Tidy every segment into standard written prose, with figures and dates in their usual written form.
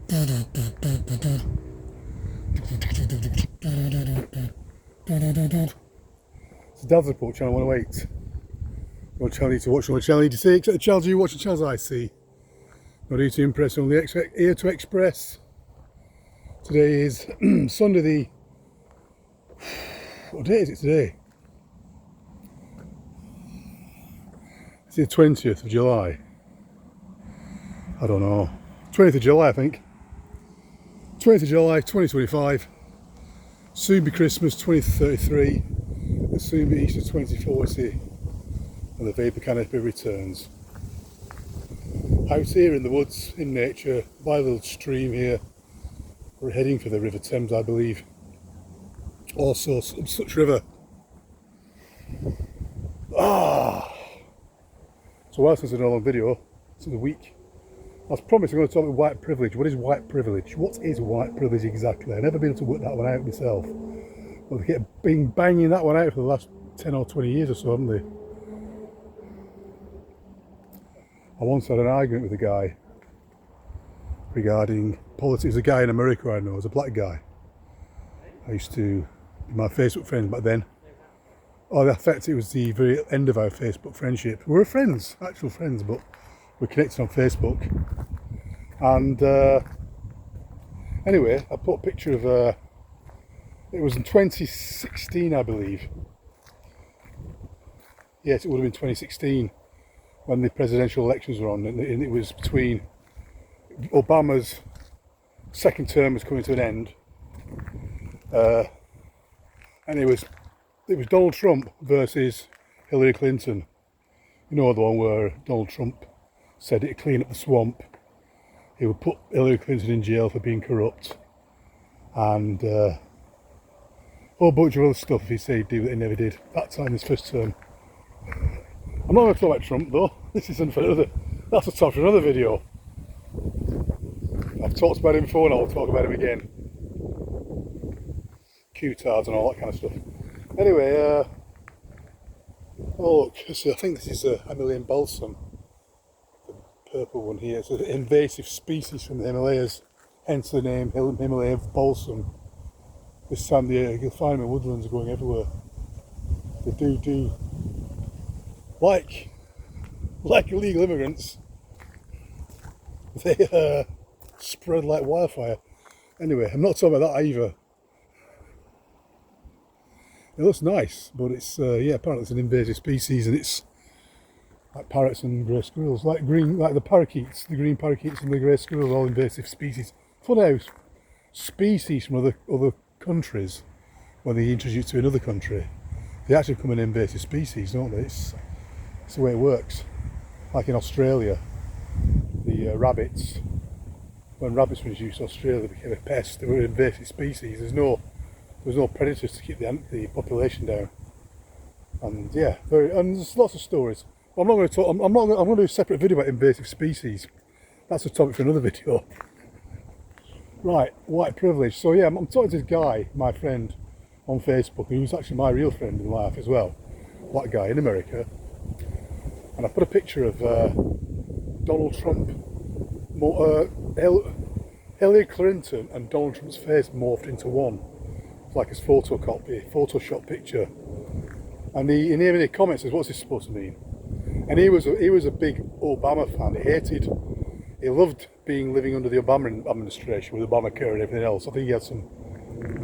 So Dad's report, channel 108. What channel you need to watch, what channel you need to see, except the channels you watch, the channels I see. Not here to impress, only here to express. Today is Sunday the... What day is it today? It's the 20th of July. I don't know. 20th of July, I think. 20th of July, 2025. Soon be Christmas, 2033. And soon be Easter, 2040. And the vapor canopy returns. Out here in the woods, in nature, by a little stream here. We're heading for the River Thames, I believe. Also, some such river. So whilst this is a long video, it's in the week. I was promised I'm going to talk about white privilege. What is white privilege? What is white privilege exactly? I've never been able to work that one out myself. Well, they kept banging that one out for the last 10 or 20 years or so, haven't they? I once had an argument with a guy regarding politics. A guy in America I know, was a black guy. I used to be my Facebook friend back then. Oh, in fact, it was the very end of our Facebook friendship. We were friends, actual friends, but we're connected on Facebook. And anyway, I put a picture of, it was in 2016, I believe. Yes, it would have been 2016 when the presidential elections were on, and it was between Obama's second term was coming to an end, and it was Donald Trump versus Hillary Clinton. You know, the one where Donald Trump said it'd clean up the swamp. He would put Hillary Clinton in jail for being corrupt, and a whole bunch of other stuff he said he'd do that he never did. That time, his first term. I'm not going to talk about Trump though. This isn't for another. That's a topic for another video. I've talked about him before, and I'll talk about him again. Q-tards and all that kind of stuff. Anyway, oh look, I think this is a Himalayan balsam. The purple one here. It's an invasive species from the Himalayas, hence the name Himalayan balsam. This time of the year, you'll find them in woodlands going everywhere. They do like illegal immigrants. They spread like wildfire. Anyway, I'm not talking about that either. It looks nice, but it's yeah, apparently it's an invasive species, and it's like parrots and grey squirrels, like the parakeets, the green parakeets and the grey squirrels, all invasive species. Funny how species from other countries, when they introduce to another country, they actually become an invasive species, don't they? It's the way it works. Like in Australia, the rabbits. When rabbits were introduced to Australia, they became a pest. They were an invasive species. There was no predators to keep the population down. And yeah, and there's lots of stories. I'm not going to talk. I'm going to do a separate video about invasive species. That's a topic for another video. Right, white privilege. So yeah, I'm talking to this guy, my friend, on Facebook, who's actually my real friend in life as well. Black guy in America. And I put a picture of Donald Trump, Hillary Clinton and Donald Trump's face morphed into one. It's like his Photoshop picture. And he in the comments says, what's this supposed to mean? And he was a big Obama fan. He loved living under the Obama administration with Obamacare and everything else. I think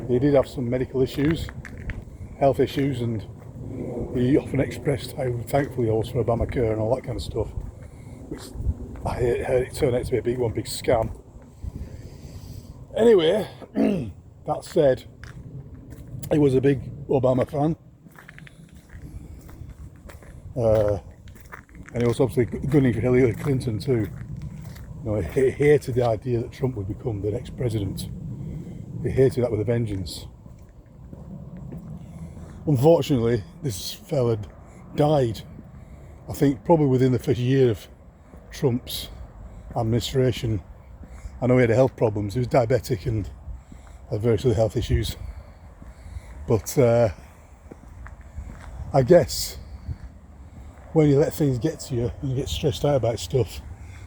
he did have some medical issues, health issues, and he often expressed how thankful he was for Obamacare and all that kind of stuff, which I heard it turned out to be a big scam. Anyway, that said, he was a big Obama fan, and he was obviously gunning for Hillary Clinton too. You know, he hated the idea that Trump would become the next president. He hated that with a vengeance. Unfortunately, this fella died, I think probably within the first year of Trump's administration. I know he had health problems. He was diabetic and had various other health issues. But I guess when you let things get to you and you get stressed out about stuff,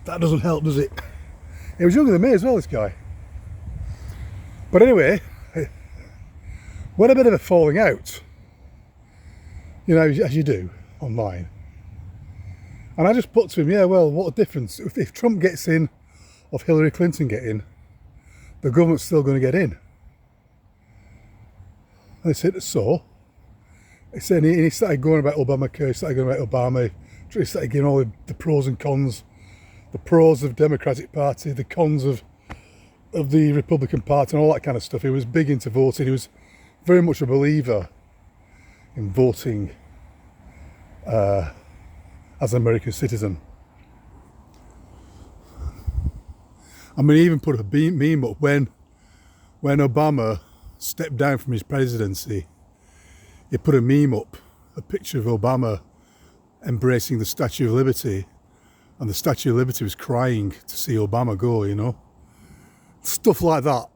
that doesn't help, does it? He was younger than me as well, this guy. But anyway, we had a bit of a falling out, you know, as you do online. And I just put to him, yeah, well, what a difference. If Trump gets in, or if Hillary Clinton get in, the government's still going to get in. And he said, so? He said, and he started going about Obamacare, he started going about Obama, he started giving all the pros and cons, the pros of Democratic Party, the cons of the Republican Party and all that kind of stuff. He was big into voting. He was very much a believer in voting as an American citizen. I mean, he even put a meme up when Obama stepped down from his presidency. He put a meme up, a picture of Obama embracing the Statue of Liberty, and the Statue of Liberty was crying to see Obama go, you know. Stuff like that.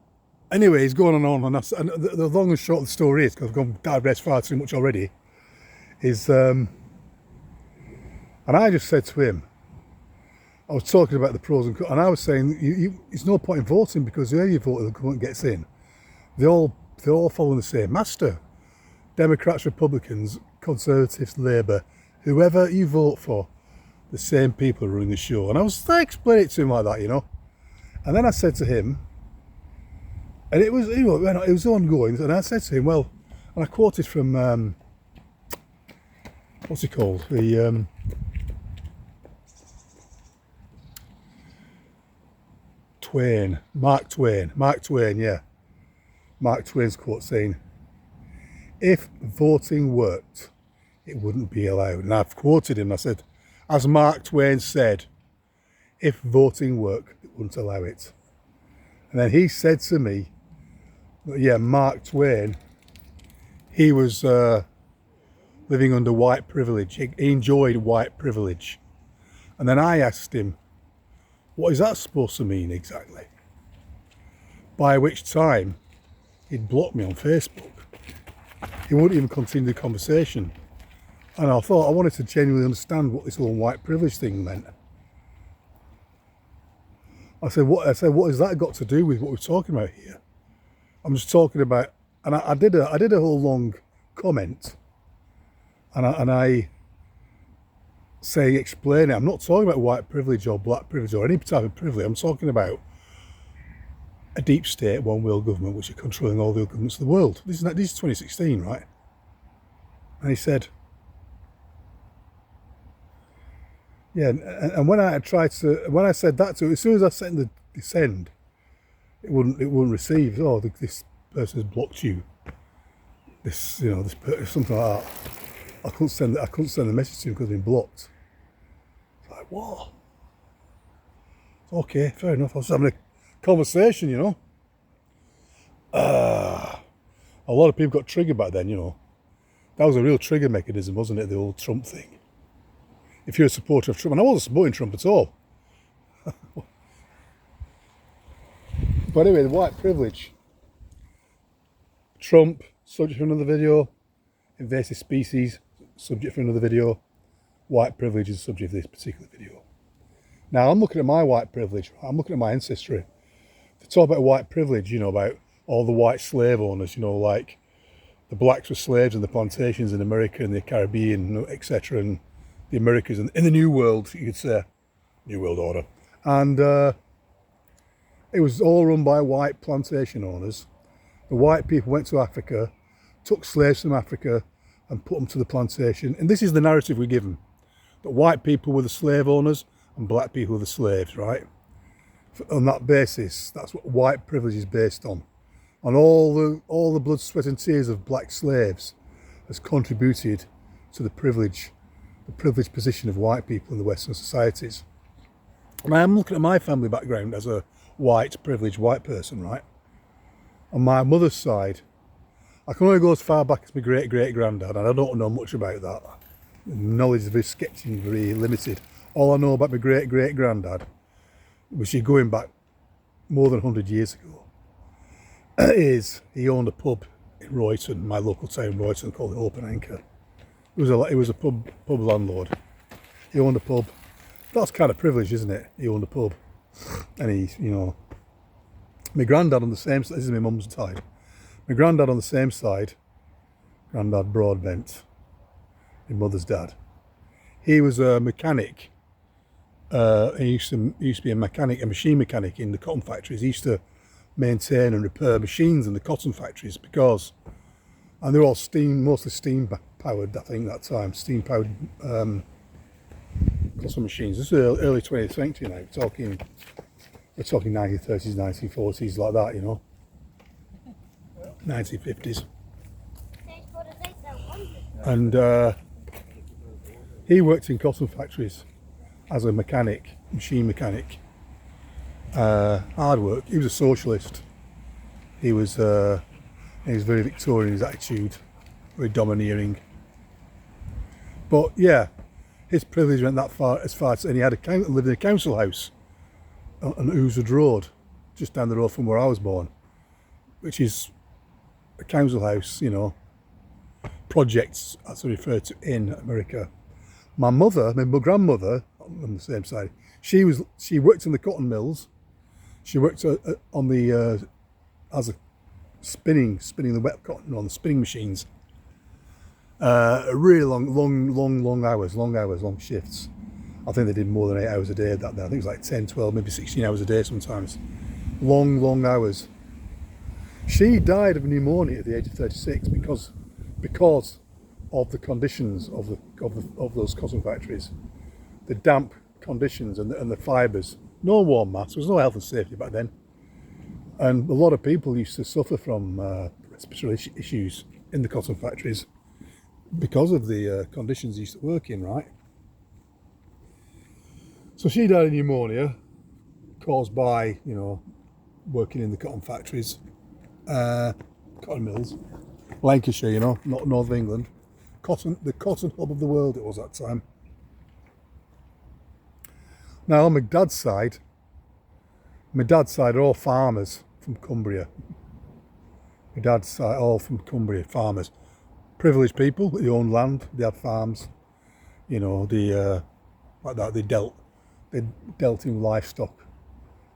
Anyway, he's going on, and the long and short of the story is, because I've gone digress far too much already, is, and I just said to him, I was talking about the pros and cons, and I was saying, it's no point in voting, because whoever you vote, the government gets in. They're all following the same master. Democrats, Republicans, Conservatives, Labour, whoever you vote for, the same people are running the show. And I was explaining it to him like that, you know. And then I said to him, and it was, you know, it was ongoing, and I said to him, well, and I quoted from, what's he called? The, Mark Twain, yeah. Mark Twain's quote saying, if voting worked, it wouldn't be allowed. And I've quoted him, I said, as Mark Twain said, if voting worked, it wouldn't allow it. And then he said to me, yeah, Mark Twain, he was living under white privilege. He enjoyed white privilege. And then I asked him, what is that supposed to mean exactly? By which time he'd blocked me on Facebook. He wouldn't even continue the conversation. And I thought, I wanted to genuinely understand what this whole white privilege thing meant. I said, what has that got to do with what we're talking about here? I'm just talking about, and I did a whole long comment, and I say, explain it. I'm not talking about white privilege or black privilege or any type of privilege. I'm talking about a deep state, one world government, which are controlling all the governments of the world. This is 2016, right? And he said, yeah, and when I said that to him, as soon as I sent the send, it wouldn't receive. Oh, this person has blocked you. This, you know, something like that. I couldn't send the message to him because he'd been blocked. It's like, what? Okay, fair enough. I was having a conversation, you know. A lot of people got triggered back then, you know. That was a real trigger mechanism, wasn't it? The old Trump thing. If you're a supporter of Trump, and I wasn't supporting Trump at all. But anyway, the white privilege. Trump, subject for another video. Invasive species, subject for another video. White privilege is the subject of this particular video. Now, I'm looking at my white privilege. I'm looking at my ancestry. To talk about white privilege, you know, about all the white slave owners, you know, like the blacks were slaves in the plantations in America and the Caribbean, etc., and the Americas in the New World, you could say, New World Order. And it was all run by white plantation owners. The white people went to Africa, took slaves from Africa and put them to the plantation. And this is the narrative we're given, that white people were the slave owners and black people were the slaves, right? On that basis, that's what white privilege is based on. And all the blood, sweat and tears of black slaves has contributed to the privileged position of white people in the Western societies. And I'm looking at my family background as a white, privileged white person, right? On my mother's side, I can only go as far back as my great-great-granddad, and I don't know much about that. The knowledge is very sketchy and very limited. All I know about my great-great-granddad, which is going back more than 100 years ago, is he owned a pub in Royton, my local town, Royton, called the Open Anchor. He was a pub landlord. He owned a pub. That's kind of privilege, isn't it? He owned a pub, and he, you know, My granddad on the same side, this is my mum's side, my granddad on the same side, Grandad Broadbent, my mother's dad, he was a mechanic. He used to be a machine mechanic in the cotton factories. He used to maintain and repair machines in the cotton factories and they were all mostly steam powered, I think, that time, steam powered cotton machines. This is early 20th century now, we're talking 1930s, 1940s, like that, 1950s. And he worked in cotton factories as a machine mechanic. Hard work. He was a socialist. He was very Victorian in his attitude, very domineering. But yeah, his privilege went that far, and he lived in a council house on Ouswood Road, just down the road from where I was born, which is a council house, projects as they refer to in America. My grandmother, on the same side, she worked in the cotton mills. She worked on the as a spinning the wet cotton on the spinning machines. Really long hours, long shifts. I think they did more than 8 hours a day that day. I think it was like 10, 12, maybe 16 hours a day sometimes. Long hours. She died of pneumonia at the age of 36 because of the conditions of those cotton factories, the damp conditions and the fibres. No warm mats. There was no health and safety back then, and a lot of people used to suffer from respiratory issues in the cotton factories because of the conditions they used to work in. Right. So she died of pneumonia caused by working in the cotton factories, cotton mills. Lancashire, not North England. The cotton hub of the world it was at that time. Now on my dad's side are all farmers from Cumbria. My dad's side, all from Cumbria, farmers. Privileged people, they owned land, they had farms, like that, they dealt in livestock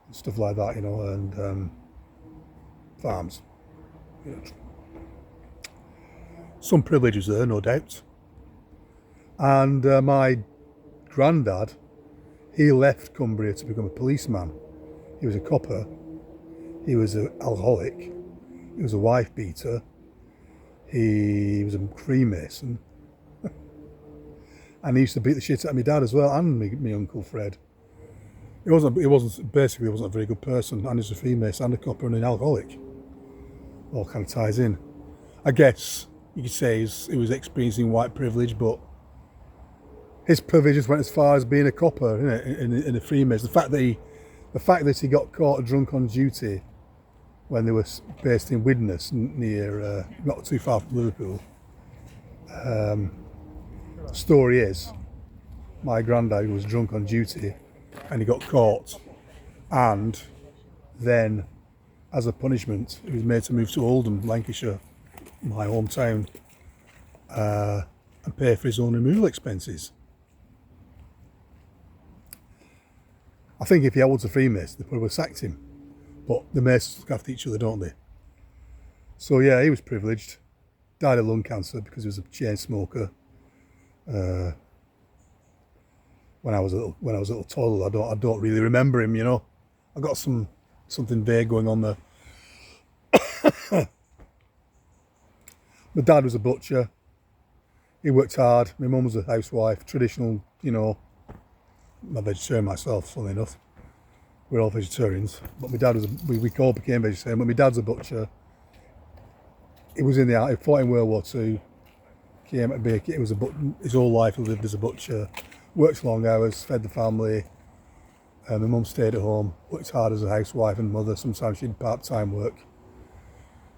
and stuff like that, and farms. Some privileges there, no doubt. And my granddad, he left Cumbria to become a policeman. He was a copper. He was an alcoholic. He was a wife beater. He was a Freemason. And he used to beat the shit out of my dad as well, and my Uncle Fred. He wasn't a very good person, and he was a Freemason and a copper and an alcoholic. All kind of ties in. I guess you could say he was experiencing white privilege, but his privileges went as far as being a copper, in a Freemason. The fact that he got caught drunk on duty when they were based in Widnes, near not too far from Liverpool. The story is, my granddad was drunk on duty, and he got caught, and then, as a punishment, he was made to move to Oldham, Lancashire, my hometown, and pay for his own removal expenses. I think if he was a Freemason, they probably would have sacked him. But the Masons look after each other, don't they? So yeah, he was privileged. Died of lung cancer because he was a chain smoker. When I was a little toddler, I don't really remember him. I got something vague going on there. My dad was a butcher. He worked hard. My mum was a housewife, traditional, I'm a vegetarian myself, funnily enough. We're all vegetarians. But my dad we all became vegetarian, but my dad's a butcher. He was in the army, he fought in World War II. His whole life he lived as a butcher. Worked long hours, fed the family. My mum stayed at home, worked hard as a housewife and mother. Sometimes she did part-time work.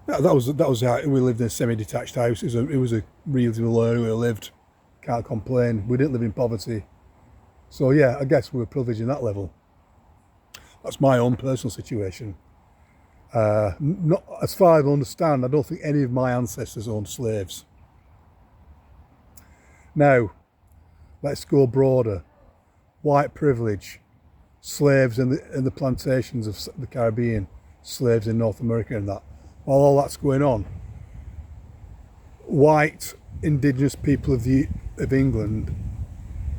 That was how we lived in a semi-detached house. It was a relatively low area we lived. Can't complain. We didn't live in poverty. So yeah, I guess we were privileged in that level. That's my own personal situation. Not as far as I understand, I don't think any of my ancestors owned slaves. Now, let's go broader. White privilege, slaves in the plantations of the Caribbean, slaves in North America and that. While all that's going on, white indigenous people of England,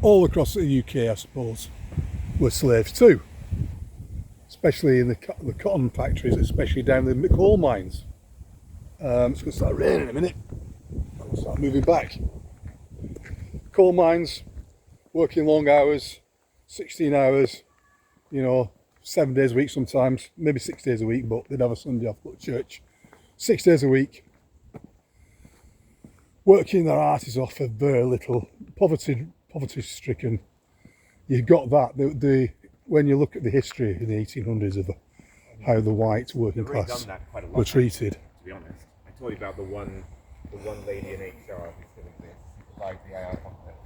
all across the UK, I suppose, were slaves too. Especially in the cotton factories, especially down the coal mines. It's going to start raining in a minute. I'll start moving back. Coal mines, working long hours, 16 hours, 7 days a week sometimes, maybe 6 days a week, but they'd have a Sunday off, go to church. 6 days a week, working their asses off for very little, poverty stricken. You've got that. When you look at the history in the 1800s of how the white working class were treated. To be honest, I told you about the one lady in HR who still exists, supervised the AI contest.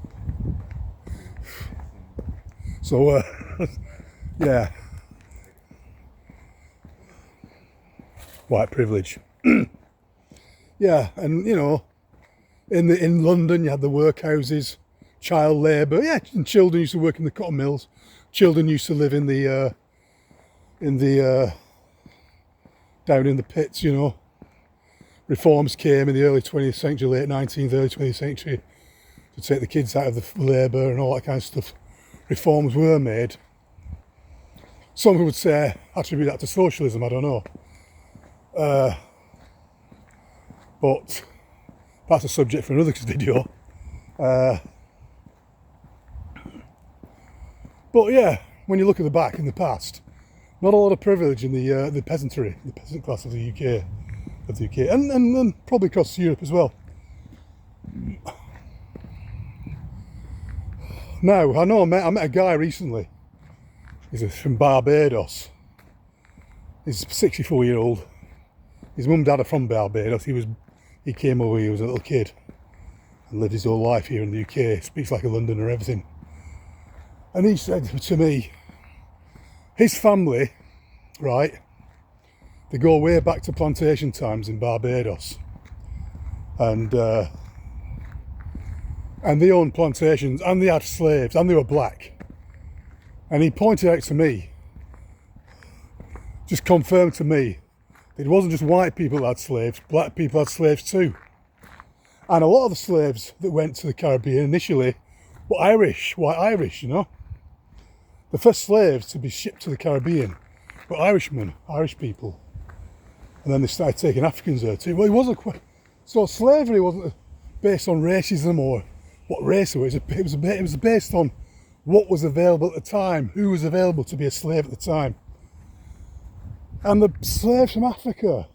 So, yeah, white privilege. Yeah, and in London you had the workhouses, child labour. Yeah, and children used to work in the cotton mills. Children used to live in the down in the pits. Reforms came in the early 20th century, late 19th, early 20th century, to take the kids out of the labour and all that kind of stuff. Reforms were made. Some would say attribute that to socialism. I don't know, but that's a subject for another video. But yeah, when you look at the back in the past, not a lot of privilege in the peasantry, the peasant class of the UK, and probably across Europe as well. Now, I know I met a guy recently. He's from Barbados. He's 64-year-old. His mum and dad are from Barbados. He came over when he was a little kid and lived his whole life here in the UK. Speaks like a Londoner, everything. And he said to me, his family, right, they go way back to plantation times in Barbados, and they owned plantations, and they had slaves, and they were black. And he pointed out to me, just confirmed to me, that it wasn't just white people that had slaves, black people had slaves too. And a lot of the slaves that went to the Caribbean initially were Irish, white Irish, The first slaves to be shipped to the Caribbean were Irishmen, Irish people. And then they started taking Africans there too. Well, it wasn't quite... So slavery wasn't based on racism or what race it was. It was based on what was available at the time, who was available to be a slave at the time. And the slaves from Africa,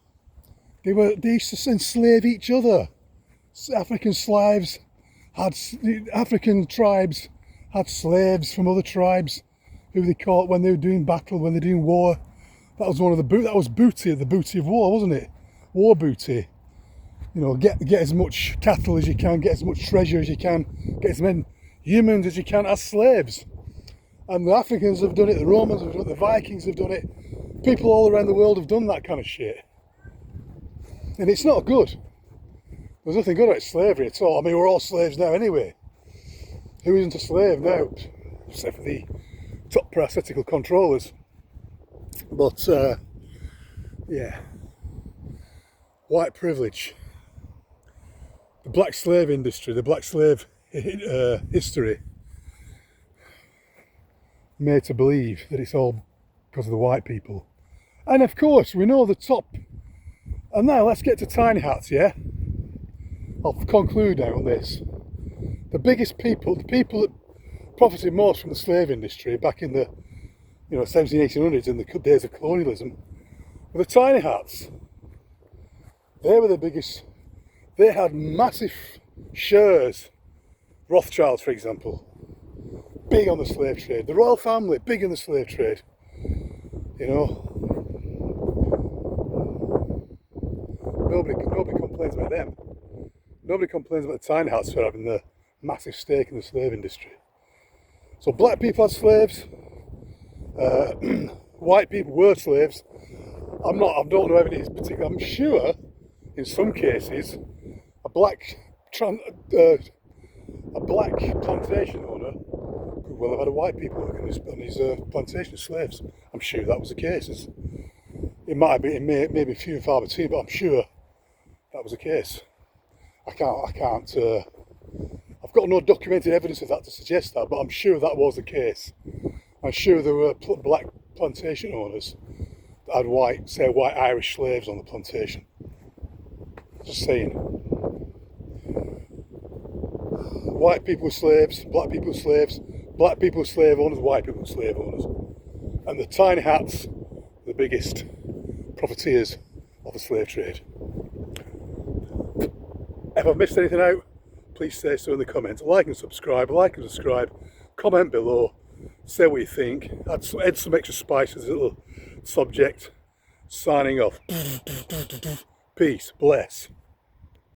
they used to enslave each other. African tribes had slaves from other tribes who they caught when they were doing battle, when they were doing war. That was that was booty, the booty of war, wasn't it? War booty. Get as much cattle as you can, get as much treasure as you can, get as many humans as you can as slaves. And the Africans have done it, the Romans have done it, the Vikings have done it. People all around the world have done that kind of shit. And it's not good. There's nothing good about slavery at all. I mean, we're all slaves now anyway. Who isn't a slave now? Except for the top parasitical controllers. But yeah, white privilege, the black slave industry, the black slave history, made to believe that it's all because of the white people. And of course we know the top. And now let's get to tiny hats. Yeah, I'll conclude now on this. The biggest people, the people that profited most from the slave industry back in the 1800s, in the days of colonialism, were the tiny hats. They were the biggest. They had massive shares. Rothschilds, for example, big on the slave trade. The royal family, big in the slave trade. Nobody complains about them. Nobody complains about the tiny hats for having the massive stake in the slave industry. So black people had slaves. White people were slaves. I don't know if it is particular. I'm sure, in some cases, a black plantation owner could well have had a white people working on his plantation as slaves. I'm sure that was the case. It might be, maybe few and far between, but I'm sure that was the case. I've got no documented evidence of that to suggest that, but I'm sure that was the case. I'm sure there were black plantation owners that had white Irish slaves on the plantation. Just saying. White people were slaves, black people were slaves, black people were slave owners, white people were slave owners. And the tiny hats, the biggest profiteers of the slave trade. If I've missed anything out, please say so in the comments. Like and subscribe, comment below, say what you think, add some extra spice as a little subject. Signing off. Peace, bless.